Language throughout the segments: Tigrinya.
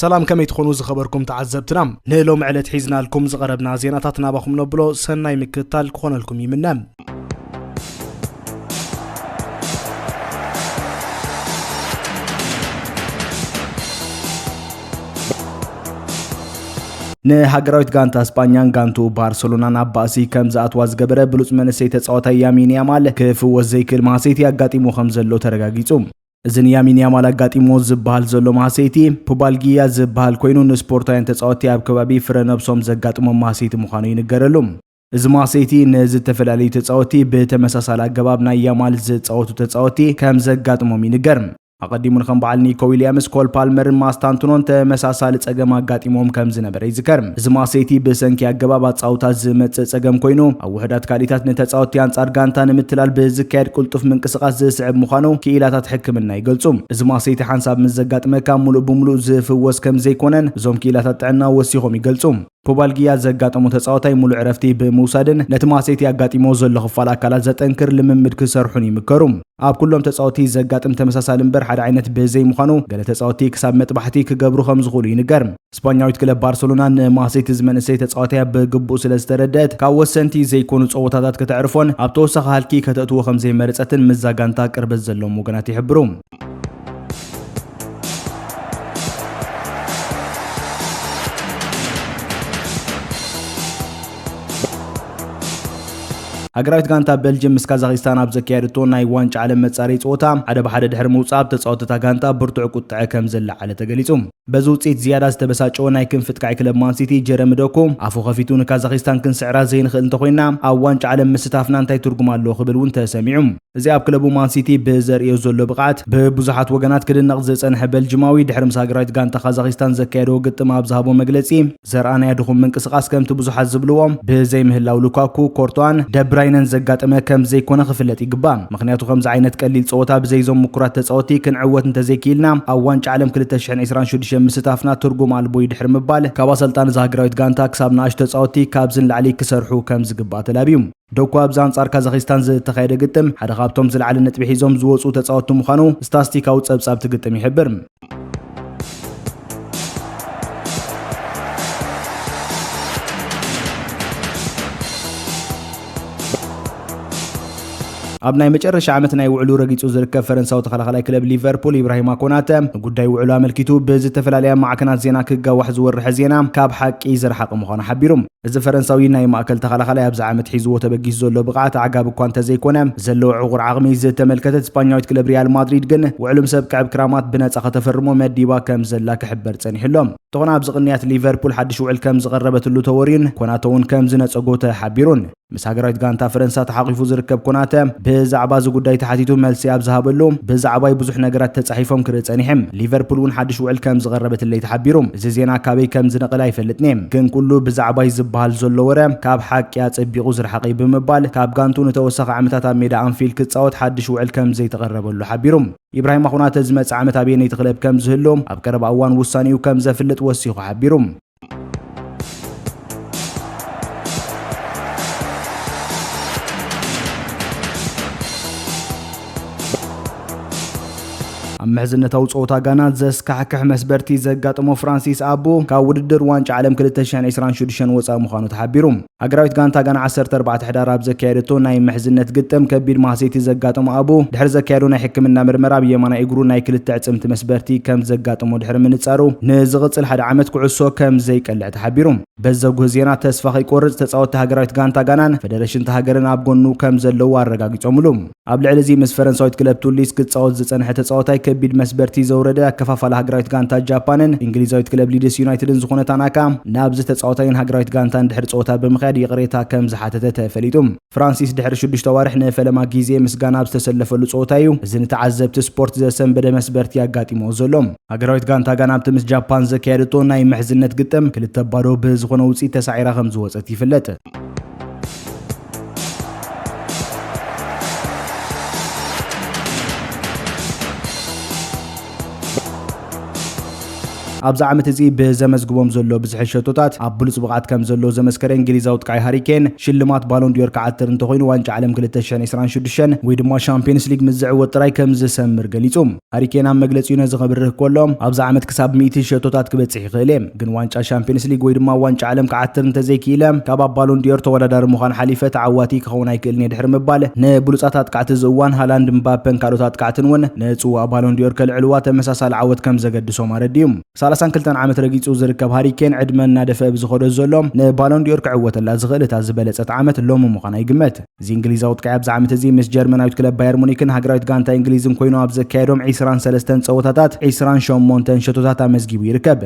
سلام كم يتخونوا زخبركم تعذبتنا نيلو معلت حيزنا لكم زغربنا زيناتنا بخم نبلو سناي مكتال كون لكم يمنام نهاجراويت غانتا اسبانيان غانتو بارسلونا ناباسي كم زات وازغبره بلوص منسي تصاوتا يامين يامال كف وزيكل ماسيتي اغاطيمو خمزلو ترغاغيصوم እዝን ያሚን ያማል አጋጢሞ ዝባል ዘሎ ማሴቲ ፖባልጊያ ዝባል ኮይኑ ንስፖርታዊ ተጻዋቲ ኣብ ከባቢ ፍረነብሶም ዘጋጥሞ ማሴቲ ምዃኑ ይነገረሉም እዚ ማሴቲ ነዚ ተፈላለዩ ተጻዋቲ በተመሳሳለ አገባብ ናይ ያማል ዝጻወቱ ተጻዋቲ ከም ዘጋጥሞም ይነገርም አቀዲሙን ከም በዓል ኒኮ ዊሊያምስ ኮል ፓልመር ማስታንቱኖን ተመሳሳለ ጸገም አጋጢሞም ከም ዝነበረ ይዝከርም እዚ ማሴቲ በሰንኪ አገባብ አጻውታ ዝመጽ ጸገም ኮይኑ ኣብ ውህዳት ካሊታት ነተጻውቲ አንጻር ጋንታ ንምትላል በዝካየድ ቁልጡፍ ምንቅስቃስ ዝስዕብ ምዃኑ ክኢላታት ሕክምና ይገልጹም እዚ ማሴቲ ሓንሳብ ምዘጋጥመካ ሙሉእ ብሙሉእ ዝፍወስ ከም ዘይኮነን እዞም ክኢላታት ጥዕና ወሲኾም ይገልጹም ፖባልጊያ ዘጋጠሙ ተጻዋታይ ሙሉእ ዕረፍቲ ብምውሳድን ነቲ ማሴቲ አጋጢሞ ዘሎ ክፋል አካላት ዘጠንክር ልምምድ ክሰርሑን ይምከሩም ኣብ ኩሎም ተጻዋቲ ዘጋጥም ተመሳሳሊ እምበር ሓደ ዓይነት በዘይ ምዃኑ ገለ ተጻዋቲ ክሳብ መጥባሕቲ ክገብሩ ከም ዝኽእሉ ይንገርም ስፓኛዊት ክለብ ባርሰሎና ንማሴቲ ዝመንሰይ ተጻዋታይ በግቡእ ስለዝተረደት ካብ ወሰንቲ ዘይኮኑ ጸወታታት ከተዕርፎን ኣብ ተወሳኺ ሃልኪ ከተእትዎ ከም ዘይመረጸትን ምዛጋንታ ቅርበት ዘለዎም ወገናት ይሕብሩ አገራዊት ጋንታ ቤልጅየም ምስ ካዛክስታን ኣብ ዘካየደቶ ናይ ዋንጫ ዓለም መጻረይ ጾታ ሓደ በሓደ ድሕሪ ምውጻእ ተጻወተታ ጋንታ ብርቱዕ ቁጥዕ ከም ዘለዓለ ተገሊጹ በዚ ውጽኢት ዝያዳ ዝተበሳጨው ናይ ክንፍት ቃይ ክለብ ማን ሲቲ ጀረሚ ዶኩ ኣፉ ኸፊቱ ንካዛክስታን ክንስዕራ ዘይንኽእል እንተኾይና ኣብ ዋንጫ ዓለም ምስታፍና እንታይ ትርጉም ኣለዎ ክብል እውን ተሰሚዑ እዚ ኣብ ክለቡ ማን ሲቲ በዘርእዮ ዘሎ ብቕዓት በብዙሓት ወገናት ክድነቕ ዝጸንሐ ቤልጅማዊ ድሕሪ ምስ አገራዊት ጋንታ ካዛክስታን ዘካየደው ግጥም ኣብ ዝሃቦ መግለጺ ዘርኣናያ ድኹም ምንቅስቓስ ከምቲ ብዙሓት ዝብልዎም ብዘይ ምህላው ሉካኩ ኮርቶዋን ደብራይነን ዘጋጠመ ከም ዘይኮነ ክፍለጥ ይግባእ ምክንያቱ ከምዚ ዓይነት ቀሊል ጸወታ ብዘይዞም ሙኩራት ተጻወቲ ክንዕወት እንተዘይኪልና ኣብ ዋንጫ ዓለም 2026 ምስታፍና ትርጉም አልቦ ይድሕር ምባል ካብ አሰልጣን ዛግራዊት ጋንታ ክሳብ ናሽ ተጻወቲ ካብዝን ላዕሊ ክሰርሑ ከም ዝግባእ ተላቢዩ ዶኩ ኣብ አንጻር ካዛክስታን ዝተኻየደ ግጥም ሓደ ካብቶም ዝለዓለ ነጥቢ ሒዞም ዝወጹ ተጻወቲ ምዃኑ ስታስቲካዊ ጸብጻብ ትግጥም ይሕብር ኣብ ናይ መጨረሻ ዓመት ናይ ውዕሉ ረጊጹ ዝርከብ ፈረንሳዊ ተኸላኻላይ ክለብ ሊቨርፑል ኢብራሂማ ኮናተ ጉዳይ ውዕሉ አመልኪቱ በዝተፈላለየ ማዕከናት ዜና ክጋዋሕ ዝወርሐ ዜና ካብ ሓቂ ዝረሓቐ ምዃኑ ሓቢሮም እዚ ፈረንሳዊ ናይ ማእከል ተኸላኻላይ ኣብዚ ዓመት ሒዝዎ ተበጊስ ዘሎ ብቕዓት ዓጋብ እኳ እንተዘይኮነ ዘለዎ ዕቑር ዓቕሚ ዝተመልከተት ስፓኛዊት ክለብ ሪያል ማድሪድ ግን ውዕሉም ሰብ ክዕብ ክራማት ብነጻ ከተፈርሞ መዲባ ከም ዘላ ክሕበር ጸኒሕሎም ተኾና ኣብዚ ቅንያት ሊቨርፑል ሓድሽ ውዕል ከም ዝቐረበትሉ ተወሪን ኮናተ እውን ከም ዝነጸጎ ተሓቢሩን ምስ ሃገራዊት ጋንታ ፈረንሳ ተሓቂፉ ዝርከብ ኮናተ ብዛዕባ እዚ ጉዳይ ተሓቲቱ መልሲ ኣብ ዝሃበሉ ብዛዕባይ ብዙሕ ነገራት ተጻሒፎም ክርኢ ጸኒሕም ሊቨርፑል እውን ሓድሽ ውዕል ከም ዝቐረበትለይ ተሓቢሩ እዚ ዜና ካበይ ከም ዝነቐለ ኣይፈልጥን ግን ኩሉ ብዛዕባይ ዝበሃል ዘሎ ወረ ካብ ሓቂ ኣጸቢቑ ዝረሓቐ ብምባል ካብ ጋንቱ ንተወሳኺ ዓመታት ኣብ ሜዳ አንፊልድ ክጻወት ሓድሽ ውዕል ከም ዘይተቐረበሉ ሓቢሩ ኢብራሂማ ኮናተ ዝመጽእ ዓመት ኣብ የነይቲ ክለብ ከም ዝህሉ ኣብ ቀረባ እዋን ውሳኔኡ ከም ዘፍልጥ ወሲኹ ሓቢሩ محزنتاو ጾታ ጋና ዘስካሕክሕ መስበርቲ ዘጋጥሞ ፍራንሲስ አቦ ካብ ውድድር ዋንጫ ዓለም 2026 ወፃ ምዃኑ ተሓቢሩ አገራዊት ጋንታ ጋና 14 ሕዳር ኣብ ዘካየደቶ ናይ መሕዝነት ግጥም ከቢድ ማሴቲ ዘጋጥሞ አቦ ድሕሪ ዘካየዱ ናይ ሕክምና ምርመራ ብየማና እግሩ ናይ ክልተ ዕጽምቲ መስበርቲ ከም ዘጋጥሞ ድሕሪ ምንጻሩ ንዝቕጽል ሓደ ዓመት ኩዕሶ ከም ዘይቀልዕ ተሓቢሩ በዘጉ ዜና ተስፋ ከይቆርጽ ተጻወተ ሃገራዊት ጋንታ ጋናን ፌደሬሽን ተሃገርን ኣብ ጎኑ ከም ዘለው አረጋጊጾምሉ ኣብ ልዕሊ እዚ ምስ ፈረንሳዊት ክለብ ቱሊስ ክጻወት ዝጸንሐ ተጻዋታይ ከቢድ መስበርቲ ዘውረደ አከፋፋለ ሃገራዊት ጋንታ ጃፓንን እንግሊዛዊት ክለብ ሊድስ ዩናይትድን ዝኾነ ታናካ ናብዚ ተጻዋታይን ሃገራዊት ጋንታን ድሕሪ ጾታ ብምኻድ ይቕሬታ ከም ዝሓተተ ተፈሊጡ ፍራንሲስ ድሕሪ 6 ወርሕ ንፈለማ ግዜ ምስጋና ዝተሰለፈሉ ጾታዩ እዚ ንተዓዘብቲ ስፖርት ዘሰንበደ መስበርቲ ያጋጢሞ ዘሎም ሃገራዊት ጋንታ ጋና ኣብቲ ምስ ጃፓን ዘካየደቶ ናይ መሕዝነት ግጥም ክልተ ባዶ ብዝኾነ ውጽኢት ተሳዒራ ከም ዝወጸት ይፍለጥ ኣብዛ ዓመት እዚ ብዘመዝግቦም ዘሎ ብዙሕ ሸቶታት ኣብ ብሉጽ ብቕዓት ከም ዘሎ ዘመስከረ እንግሊዛዊ ጥቃይ ሃሪ ኬን ሽልማት ባሎን ዲዮር ክዓትር እንተኮይኑ ዋንጫ ዓለም 2026 ወይ ድማ ቻምፒየንስ ሊግ ምዝዕወት ጥራይ ከም ዝሰምር ገሊጹ። ሃሪ ኬን ኣብ መግለጺኡ ነዚ ኽብርህ ከሎም ኣብዛ ዓመት ክሳብ 100 ሸቶታት ክበጽሕ ይኽእል እየ፣ ግን ዋንጫ ቻምፒየንስ ሊግ ወይ ድማ ዋንጫ ዓለም ክዓትር እንተዘይክኢለ ካብ ኣብ ባሎን ዲዮር ተወዳዳሪ ምዃን ሓሊፈ ተዓዋቲ ክኸውን ኣይክእልን እየ ድሕሪ ምባል ንብሉጻት ኣጥቃዕቲ ዝእዋን ሃላንድ ምባፔን ካልኦት ኣጥቃዕትን እውን ንጽዋዕ ባሎን ዲዮር ከልዕልዋ ተመሳሳሊ ዓወት ከም ዘገድሶም ኣረዲዩ። 32 ዓመት ረጊጹ ዝርከብ ሃሪ ኬን ዕድመ እናደፍአ ብዝኸዶ ዘሎ ንባሎን ዲዮር ክዕወተላ ዝኽእል እታ ዝበለጸት ዓመት ሎሚ ምዃና ይግመት። እዚ እንግሊዛዊ ጥቃይ ኣብዛ ዓመት እዚ ምስ ጀርመናዊት ክለብ ባየር ሙኒክን ሃገራዊት ጋንታ እንግሊዝን ኮይኑ ኣብ ዘካየዶም 23 ፀወታታት 28 ሸቶታት ኣመዝጊቡ ይርከብ።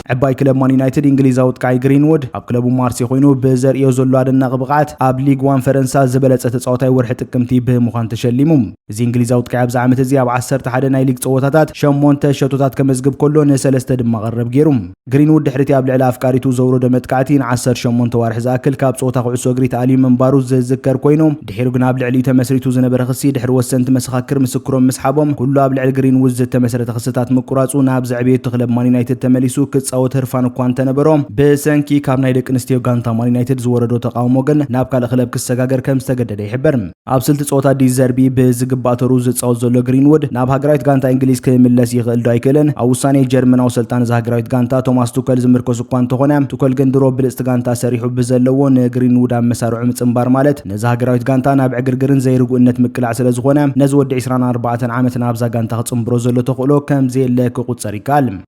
عباي كلب مان يونايتد انجليزاوت كاي جرينوود اب كلبو مارسي خوينو بزريو زلو ادناق بقعت اب ليغ 1 فرنسا زبلصه تصاوتاي ورح تقمتي بمخان تشليمم زي انجليزاوت كاي ابز عامت زي اب 10 حدا ناي ليغ صوتاتات شمونت شتوتات كمزغب كله نسلسته دما قرب غيروم جرينوود دحرتي اب لعل افكاريتو زورو دمتقاتين 10 شمونت وارح زاكل كاب صوتا قعسو غريت علي منبارو زذكر كوينو دحيرو غنا اب لعلي تمسريتو زنبر خسي دحر وسنت مسخاكر مسكروم مسحابهم كله اب لعل جرينوود زتمسرت خصتات مقراصو ناب زعبيت تخلب مان يونايتد تمليسو كصاوت هرفان كوان تنبروم بسنكي كاب ناي دق انستيو غانتا مان يونايتد زوردو تقاومو غن ناب كال خلب كسغاغر كم استگدد يحبرم اب سلت صوتا دي زربي بزغباتو زصاو زلو جرينوود ناب هاغرايت غانتا انجليز كملس يخل دو ايكلن او وساني جرمناو سلطان زهاغرايت غانتا توماس توكل زمركوس كوان تخونام توكل گندرو بلست غانتا سريحو بزلو نجرينوود مسارعو مصنبار مالت نزهاغرايت غانتا ناب عغرغرن زيرغونت مكلاع سلا زخونه نزود 24 عامت نابزا غانتا صنبرو زلو تخلو كم زي لك قصري كالم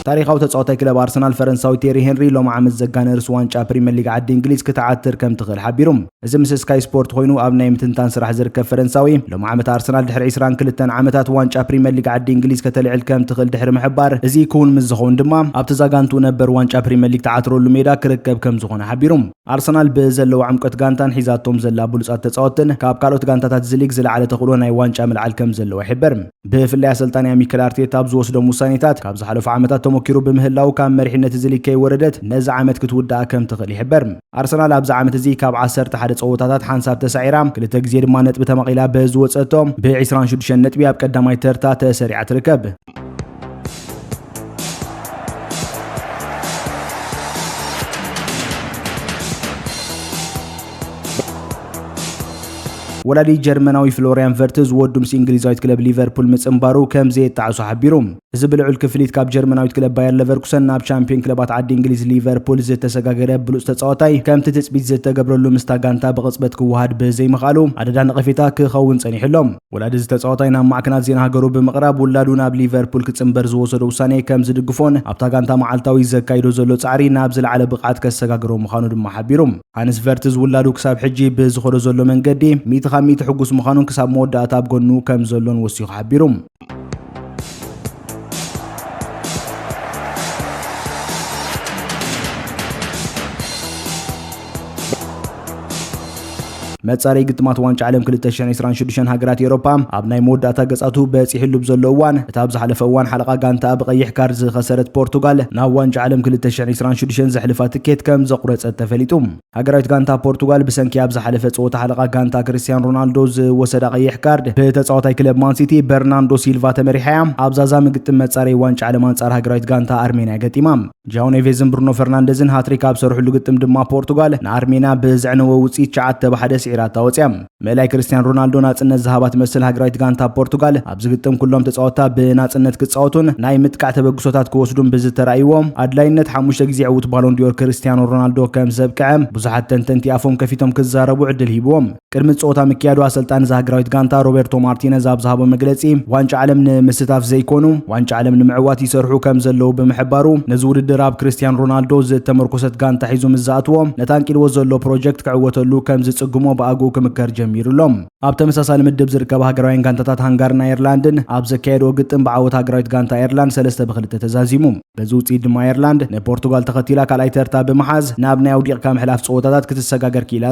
تاريخاو تصاوتاي كلب ارسنال فرنساوي تيري هنري لو معامل زغان ارس وانچا بريمير ليج عاد انجليز كتعثر كم تخل حبيروم እዚ ምስ ስካይ ስፖርት ኮይኑ ኣብ ናይ ምትንታን ስራሕ ዝርከብ ፈረንሳዊ ሎም ዓመት አርሰናል ድሕሪ 22 ዓመታት ዋንጫ ፕሪሚየር ሊግ ዓዲ እንግሊዝ ከተልዕል ከም ትኽእል ድሕሪ ምሕባር እዚ ክውን ምስ ዝኸውን ድማ ኣብ ተዛጋንቱ ነበር ዋንጫ ፕሪሚየር ሊግ ተዓትረሉ ሜዳ ክርከብ ከም ዝኾነ ሓቢሮም አርሰናል በዘለው ዓምቆት ጋንታን ሒዛቶም ዘላ ብሉጻት ተጻወትን ካብ ካልኦት ጋንታታት ዝሊግ ዝለዓለ ተኽእሎ ናይ ዋንጫ ምልዓል ከም ዘለዎ ይሕበር ብፍላይ አሰልጣኒ ሚኬል አርቴታ ኣብ ዝወስዶም ውሳኔታት ካብ ዝሓለፉ ዓመታት ተሞኪሩ በምህላው ካብ መሪሕነት ዝሊግ ከይወረደት ነዚ ዓመት ክትውዳእ ከም ትኽእል ይሕበር አርሰናል ኣብዚ ዓመት እዚ ካብ 10 ፀወታታት ሓንሳብ ተሳዒራ ክልተ ግዜ ድማ ነጥቢ ተመቂላ በዝወፀቶም ብ26 ነጥቢ ኣብ ቀዳማይ ተርታ ተሰሪዓ ትርከብ ولادي جرمناوي فلوريان فيرتز ودمس انجليزاويت كلب ليفربول مصنبارو كم زي تعصو حبيروم እዚ ብልዑል ክፍሊት ካብ ጀርመናዊት ክለብ ባየር ሌቨርኩሰን ናብ ቻምፒዮን ክለባት ዓዲ እንግሊዝ ሊቨርፑል ዝተሰጋገረ ብሉጽ ተጻዋታይ ከምቲ ትጽቢት ዝተገብረሉ ምስታ ጋንታ ብቕጽበት ክዋሃድ ብዘይምኻሉ ኣደዳ ነቐፌታ ክኸውን ጸኒሕሎም ወላዲ ዝተጻዋታይ ናብ ማዕከናት ዜና ሃገሩ ብምቕራብ ውላዱ ናብ ሊቨርፑል ክጽምበር ዝወሰዶ ውሳኔ ከም ዝድግፎን ኣብታ ጋንታ መዓልታዊ ዘካይዶ ዘሎ ጻዕሪ ናብ ዝለዓለ ብቕዓት ከሰጋግሮ ምዃኑ ድማ ሓቢሮም ሃንስ ቨርትዝ ውላዱ ክሳብ ሕጂ ብዝኸዶ ዘሎ መንገዲ 100% ሕጉስ ምዃኑን ክሳብ መወዳእታ ኣብ ጎኑ ከም ዘሎን ወሲኹ ሓቢሮም መጻረይ ግጥማት ዋንጫ ዓለም 2026 ሃገራት ኤውሮፓ ኣብ ናይ መወዳእታ ገጻቱ በፂሕሉ ብዘሎ እዋን እታ ኣብ ዝሓለፈ እዋን ሓለቓ ጋንታ ብቐይሕ ካርድ ዝኸሰረት ፖርቱጋል ናብ ዋንጫ ዓለም 2026 ዘሕልፋ ትኬት ከም ዘቁረፀት ተፈሊጡ ሃገራዊት ጋንታ ፖርቱጋል ብሰንኪ ኣብ ዝሓለፈ ፀወታ ሓለቓ ጋንታ ክርስቲያን ሮናልዶ ዝወሰዳ ቀይሕ ካርድ ብተጻዋታይ ክለብ ማን ሲቲ በርናንዶ ሲልቫ ተመሪሓ ኣብ ዛዛ ምግጥም መጻረይ ዋንጫ ዓለም አንጻር ሃገራዊት ጋንታ አርሜንያ ገጢማ ጃው ኔቬዝን ብሩኖ ፈርናንዴዝን ሃትሪክ ኣብ ሰርሑሉ ግጥም ድማ ፖርቱጋል ንአርሜንያ ብዝዕነወ ውጽኢት 9-1 ሲራታ ወጽያም መላይ ክርስቲያን ሮናልዶ ናጽነት ዝሃባት መስል ሃገራዊት ጋንታ ፖርቱጋል ኣብ ዝግጥም ኩሎም ተጻወታ ብናጽነት ክጻወቱን ናይ ምጥቃዕ ተበግሶታት ክወስዱን ብዝተራእይዎም አድላይነት 5 ግዜ ዕውት ባሎን ዲዮር ክርስቲያኖ ሮናልዶ ከም ዘብቅዐም ብዙሓት ተንተንቲ ኣፎም ከፊቶም ክዛረቡ ዕድል ሂቦም ቅድሚ ጸወታ ምክያዱ አሰልጣን ሃገራዊት ጋንታ ሮቤርቶ ማርቲነዝ ኣብ ዝሃቦ መግለጺ ዋንጫ ዓለም ንምስታፍ ዘይኮኑ ዋንጫ ዓለም ንምዕዋት ይሰርሑ ከም ዘለው ብምሕባሩ ነዚ ውድድር ኣብ ክርስቲያን ሮናልዶ ዝተመርኮሰት ጋንታ ሒዙ ምዛኣትዎም ነታንቂልዎ ዘሎ ፕሮጀክት ክዕወተሉ ከም ዝጽግሞ በኣጉ ክምከር ጀሚሩሎም ኣብ ተመሳሳሊ ምድብ ዝርከባ ሃገራውያን ጋንታታት ሃንጋሪና አየርላንድን ኣብ ዘካየዶ ግጥም ብዓወት ሃገራዊት ጋንታ አየርላንድ 3-2 ተዛዚሙ በዚ ውጽኢት ድማ አየርላንድ ንፖርቱጋል ተኸቲላ ካልኣይ ተርታ ብምሓዝ ናብ ናይ ኣውዲቕካ ምሕላፍ ጸወታታት ክትሰጋገር ኪኢላ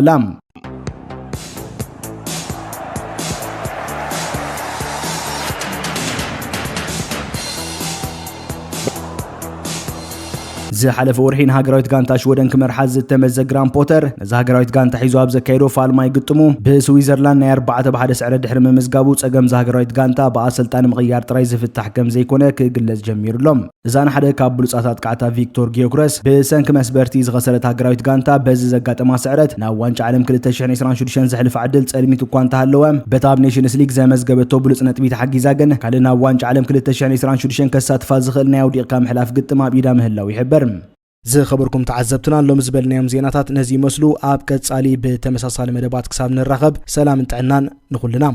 ዝሓለፈ ወርሒን ሃገራዊት ጋንታ ሽወደን ክመርሓዝ ዝተመዘ ግራን ፖተር ነዛ ሃገራዊት ጋንታ ሒዙ ኣብ ዘካይዶ ፋልማ ይግጥሙ ብስዊዘርላንድ ናይ 4-1 ስዕረ ድሕሪ ምምዝጋቡ ጸገም ሃገራዊት ጋንታ ብኣሰልጣኒ ምቕያር ጥራይ ዝፍታሕ ከም ዘይኮነ ክግለጽ ጀሚሩሎም እዛን ሓደ ካብ ብሉጻታት ቃዕታ ቪክቶር ጊዮክረስ ብሰንኪ መስበርቲ ዝኸሰረት ሃገራዊት ጋንታ በዚ ዘጋጠማ ስዕረት ናብ ዋንጫ ዓለም 2026 ዘሕልፍ ዕድል ጸልሚት እኳ እንተሃለወ በታብ ኔሽንስ ሊግ ዘመዝገበቶ ብሉጽ ነጥቢ ተሓጊዛ ግን ካልእ ናብ ዋንጫ ዓለም 2026 ከሳትፋ ዝኽእል ናይ ውዲቕካ ምሕላፍ ግጥም ኣብ ኢዳ ምህላው ይሕበር ዝኸበርኩም ተዓዘብትና ሎም ዝበልናዮም ዜናታት ነዚ ይመስሉ ኣብ ቀጻሊ ብተመሳሳሊ መደባት ክሳብ ንራኸብ ሰላም ጥዕናን ንኹልና